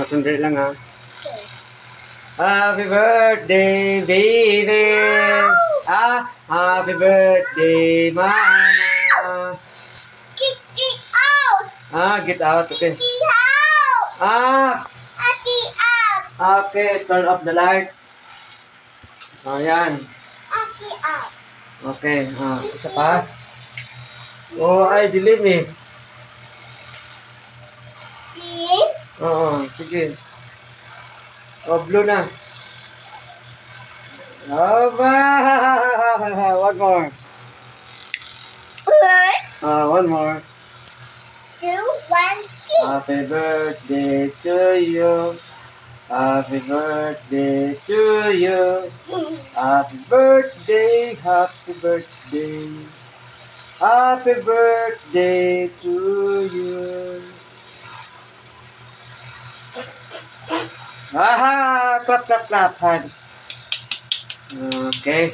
Sandali lang ha. Okay. Happy birthday, baby! Happy birthday, mama! Kick it out! Get out, okay. Kick it out! Kick it out! Okay, turn off the light. Yan. Kick it out. Okay, isa pa. Ay, dilim eh. Green. Oo, sige. Blue na. One more. Bird. One more. 2, 1, kick. Happy birthday to you. Happy birthday to you. Happy birthday, happy birthday. Happy birthday to you. Clap, clap, clap, hands. Okay.